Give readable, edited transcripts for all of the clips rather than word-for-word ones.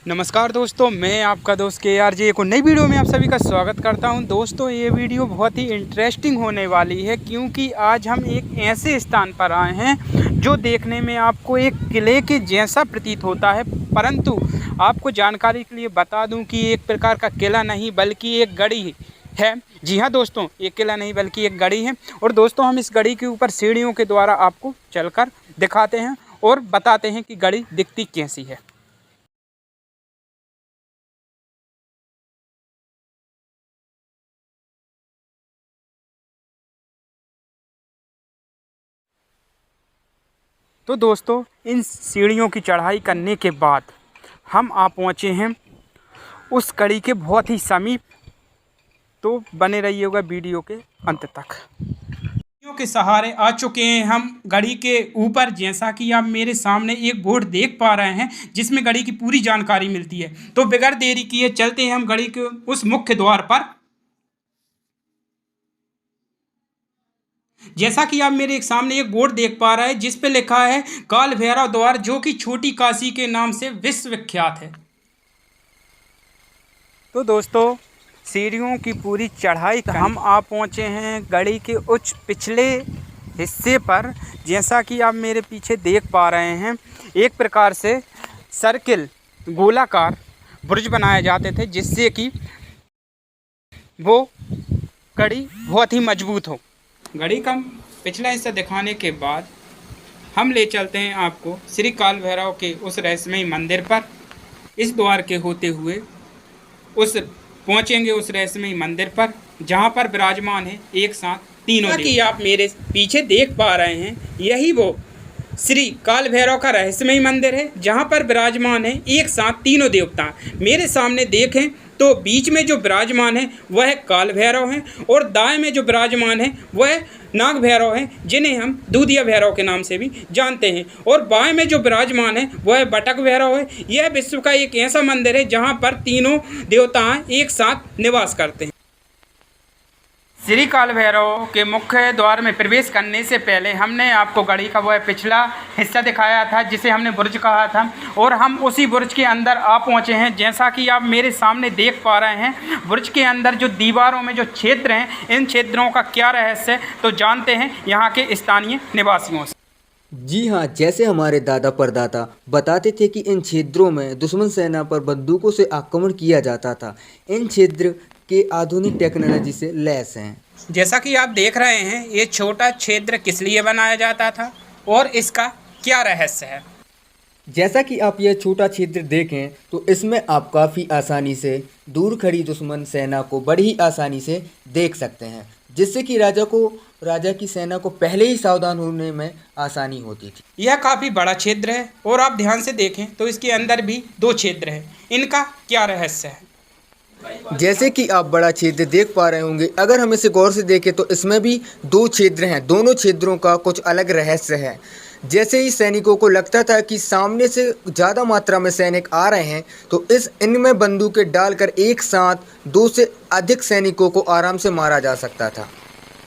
नमस्कार दोस्तों, मैं आपका दोस्त KRJ को नई वीडियो में आप सभी का स्वागत करता हूं। दोस्तों, ये वीडियो बहुत ही इंटरेस्टिंग होने वाली है क्योंकि आज हम एक ऐसे स्थान पर आए हैं जो देखने में आपको एक किले के जैसा प्रतीत होता है, परंतु आपको जानकारी के लिए बता दूं कि एक प्रकार का किला नहीं बल्कि एक गढ़ी है। जी हाँ दोस्तों, एक किला नहीं बल्कि एक गढ़ी है। और दोस्तों, हम इस गढ़ी के ऊपर सीढ़ियों के द्वारा आपको चलकर दिखाते हैं और बताते हैं कि गढ़ी दिखती कैसी है। तो दोस्तों, इन सीढ़ियों की चढ़ाई करने के बाद हम आ पहुँचे हैं उस गढ़ी के बहुत ही समीप। तो बने रहिएगा वीडियो के अंत तक। सीढ़ियों के सहारे आ चुके हैं हम गढ़ी के ऊपर। जैसा कि आप मेरे सामने एक बोर्ड देख पा रहे हैं जिसमें गढ़ी की पूरी जानकारी मिलती है। तो बगैर देरी किए चलते हैं हम गढ़ी के उस मुख्य द्वार पर। जैसा कि आप मेरे सामने एक बोर्ड देख पा रहे हैं जिस पे लिखा है काल भैरव द्वार, जो कि छोटी काशी के नाम से विश्वविख्यात है। तो दोस्तों, सीढ़ियों की पूरी चढ़ाई कर हम आ पहुंचे हैं गढ़ी के उच्च पिछले हिस्से पर। जैसा कि आप मेरे पीछे देख पा रहे हैं, एक प्रकार से सर्किल गोलाकार बुर्ज बनाए जाते थे जिससे कि वो गढ़ी बहुत ही मजबूत हो। गढ़ी का पिछला हिस्सा दिखाने के बाद हम ले चलते हैं आपको श्री काल भैरव के उस रहस्यमयी मंदिर पर। इस द्वार के होते हुए पहुंचेंगे उस रहस्यमयी मंदिर पर जहां पर विराजमान है एक साथ तीनों देवता। कि आप मेरे पीछे देख पा रहे हैं, यही वो श्री काल भैरव का रहस्यमयी मंदिर है जहां पर विराजमान है एक साथ तीनों देवता। मेरे सामने देखें तो बीच में जो विराजमान है वह काल भैरव हैं और दाएं में जो विराजमान है वह नाग भैरव हैं, जिन्हें हम दूधिया भैरव के नाम से भी जानते हैं। और बाएं में जो विराजमान है वह बटक भैरव है। यह विश्व का एक ऐसा मंदिर है जहां पर तीनों देवता एक साथ निवास करते हैं। श्री काल भैरव के मुख्य द्वार में प्रवेश करने से पहले हमने आपको गढ़ी का वह पिछला हिस्सा दिखाया था जिसे हमने बुर्ज कहा था, और हम उसी बुर्ज के अंदर आ पहुंचे हैं। जैसा कि आप मेरे सामने देख पा रहे हैं, बुर्ज के अंदर जो दीवारों में जो क्षेत्र हैं, इन क्षेत्रों का क्या रहस्य है तो जानते हैं यहाँ के स्थानीय निवासियों से। जी हाँ, जैसे हमारे दादा परदादा बताते थे कि इन क्षेत्रों में दुश्मन सेना पर बंदूकों से आक्रमण किया जाता था। इन क्षेत्र के आधुनिक टेक्नोलॉजी से लैस हैं। जैसा कि आप देख रहे हैं, ये छोटा क्षेत्र किस लिए बनाया जाता था और इसका क्या रहस्य है। जैसा कि आप यह छोटा क्षेत्र देखें तो इसमें आप काफ़ी आसानी से दूर खड़ी दुश्मन सेना को बड़ी आसानी से देख सकते हैं, जिससे कि राजा की सेना को पहले ही सावधान होने में आसानी होती थी। यह काफ़ी बड़ा क्षेत्र है और आप ध्यान से देखें तो इसके अंदर भी दो क्षेत्र हैं। इनका क्या रहस्य है। जैसे कि आप बड़ा क्षेत्र देख पा रहे होंगे, अगर हम इसे गौर से देखें तो इसमें भी दो क्षेत्र हैं। दोनों क्षेत्रों का कुछ अलग रहस्य है। जैसे ही सैनिकों को लगता था कि सामने से ज़्यादा मात्रा में सैनिक आ रहे हैं तो इनमें बंदूकें डालकर एक साथ 2 से अधिक सैनिकों को आराम से मारा जा सकता था।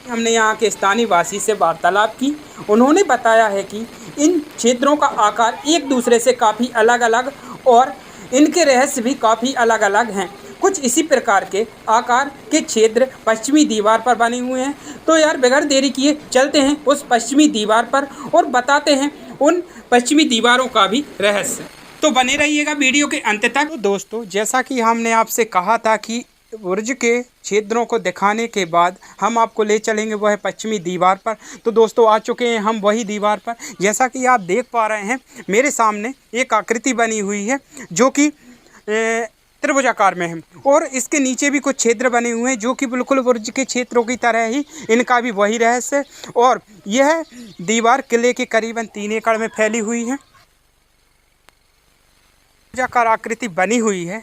हमने यहाँ के स्थानीय वासी से वार्तालाप की। उन्होंने बताया है कि इन क्षेत्रों का आकार एक दूसरे से काफ़ी अलग अलग और इनके रहस्य भी काफ़ी अलग अलग हैं। कुछ इसी प्रकार के आकार के क्षेत्र पश्चिमी दीवार पर बने हुए हैं। तो यार बगैर देरी किए चलते हैं उस पश्चिमी दीवार पर और बताते हैं उन पश्चिमी दीवारों का भी रहस्य। तो बने रहिएगा वीडियो के अंत तक। तो दोस्तों, जैसा कि हमने आपसे कहा था कि बुर्ज के क्षेत्रों को दिखाने के बाद हम आपको ले चलेंगे वह पश्चिमी दीवार पर। तो दोस्तों, आ चुके हैं हम वही दीवार पर। जैसा कि आप देख पा रहे हैं, मेरे सामने एक आकृति बनी हुई है जो कि त्रिभुजाकार में है और इसके नीचे भी कुछ क्षेत्र बने हुए हैं जो कि बिल्कुल बुर्ज के क्षेत्रों की तरह ही इनका भी वही रहस्य है। और यह दीवार किले के करीबन 3 एकड़ में फैली हुई है। त्रिभुजाकार आकृति बनी हुई है।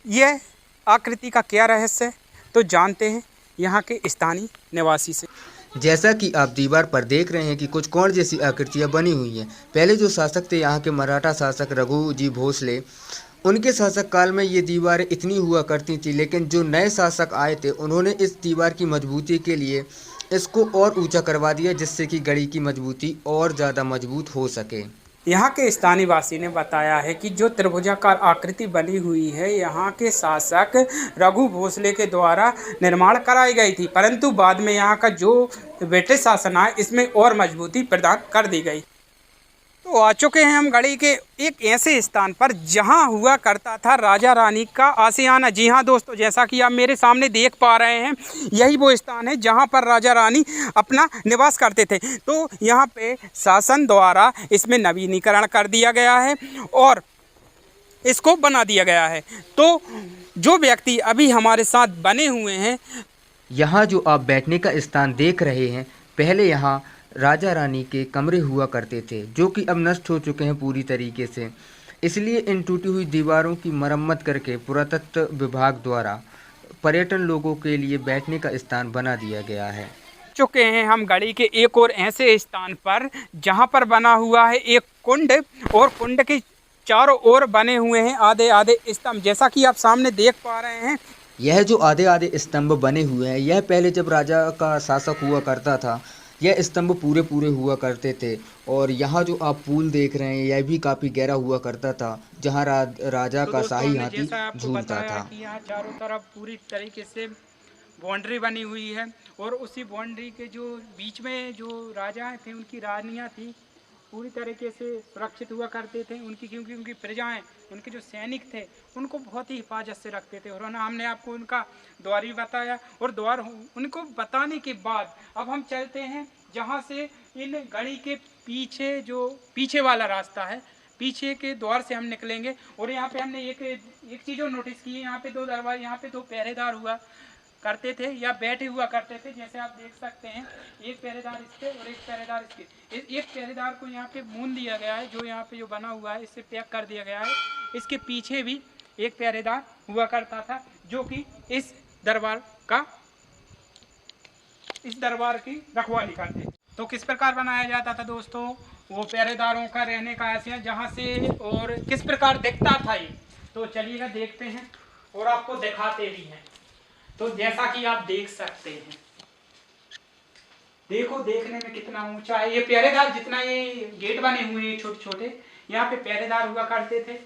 यह आकृति का क्या रहस्य है तो जानते हैं यहाँ के स्थानीय निवासी से। जैसा कि आप दीवार पर देख रहे हैं कि कुछ कोण जैसी आकृतियाँ बनी हुई हैं। पहले जो शासक थे यहाँ के मराठा शासक रघुजी भोसले, उनके शासक काल में ये दीवारें इतनी हुआ करती थी, लेकिन जो नए शासक आए थे उन्होंने इस दीवार की मजबूती के लिए इसको और ऊंचा करवा दिया जिससे कि गढ़ी की मजबूती और ज़्यादा मजबूत हो सके। यहाँ के स्थानीय वासी ने बताया है कि जो त्रिभुजाकार आकृति बनी हुई है यहाँ के शासक रघु भोसले के द्वारा निर्माण कराई गई थी, परंतु बाद में यहाँ का जो ब्रिटिश शासन आया इसमें और मजबूती प्रदान कर दी गई। तो आ चुके हैं हम गढ़ी के एक ऐसे स्थान पर जहां हुआ करता था राजा रानी का आशियाना। जी हां दोस्तों, जैसा कि आप मेरे सामने देख पा रहे हैं यही वो स्थान है जहां पर राजा रानी अपना निवास करते थे। तो यहां पे शासन द्वारा इसमें नवीनीकरण कर दिया गया है और इसको बना दिया गया है। तो जो व्यक्ति अभी हमारे साथ बने हुए हैं, यहाँ जो आप बैठने का स्थान देख रहे हैं, पहले यहाँ राजा रानी के कमरे हुआ करते थे जो कि अब नष्ट हो चुके हैं पूरी तरीके से। इसलिए इन टूटी हुई दीवारों की मरम्मत करके पुरातत्व विभाग द्वारा पर्यटन लोगों के लिए बैठने का स्थान बना दिया गया है। चुके हैं हम गढ़ी के एक और ऐसे स्थान पर जहां पर बना हुआ है एक कुंड और कुंड के चारों ओर बने हुए हैं आधे आधे स्तंभ। जैसा कि आप सामने देख पा रहे हैं, यह जो आधे आधे स्तंभ बने हुए हैं, यह पहले जब राजा का शासक हुआ करता था यह स्तंभ पूरे पूरे हुआ करते थे। और यहाँ जो आप पुल देख रहे हैं यह भी काफ़ी गहरा हुआ करता था जहाँ राजा का शाही हाथी झूलता था। यहाँ चारों तरफ पूरी तरीके से बाउंड्री बनी हुई है और उसी बाउंड्री के जो बीच में जो राजा थे उनकी रानियाँ थी पूरी तरीके से सुरक्षित हुआ करते थे उनकी, क्योंकि उनकी प्रजाएं, उनके जो सैनिक थे उनको बहुत ही हिफाजत से रखते थे। और हमने आपको उनका द्वार भी बताया और द्वार उनको बताने के बाद अब हम चलते हैं जहां से इन गढ़ी के पीछे जो पीछे वाला रास्ता है, पीछे के द्वार से हम निकलेंगे। और यहाँ पे हमने एक चीज़ और नोटिस की है, यहाँ पे दो दरवाजे, यहाँ पे दो पहरेदार हुआ करते थे या बैठे हुआ करते थे। जैसे आप देख सकते हैं एक पहरेदार इसके और एक पहरेदार इसके। एक पहरेदार को यहाँ पे मून दिया गया है, जो यहाँ पे जो बना हुआ है इससे पैक कर दिया गया है। इसके पीछे भी एक पहरेदार हुआ करता था जो कि इस दरबार की रखवाली करते थे। तो किस प्रकार बनाया जाता था दोस्तों, वो पहरेदारों का रहने का ऐसे जहाँ से और किस प्रकार दिखता था ये, तो चलिएगा देखते हैं और आपको दिखाते भी हैं। तो जैसा कि आप देख सकते हैं, देखो देखने में कितना ऊंचा है ये पहरेदार, जितना ये गेट बने हुए हैं छोटे छोटे, यहाँ पे पहरेदार हुआ करते थे।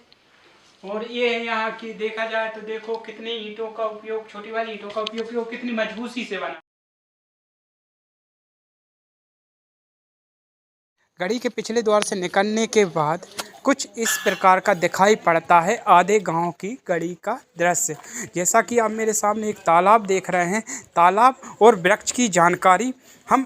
और ये यहाँ की देखा जाए तो देखो कितनी ईंटों का उपयोग, छोटी वाली ईंटों का उपयोग कितनी मजबूती से बना। गढ़ी के पिछले द्वार से निकलने के बाद कुछ इस प्रकार का दिखाई पड़ता है आधे गांव की गढ़ी का दृश्य। जैसा कि आप मेरे सामने एक तालाब देख रहे हैं, तालाब और वृक्ष की जानकारी हम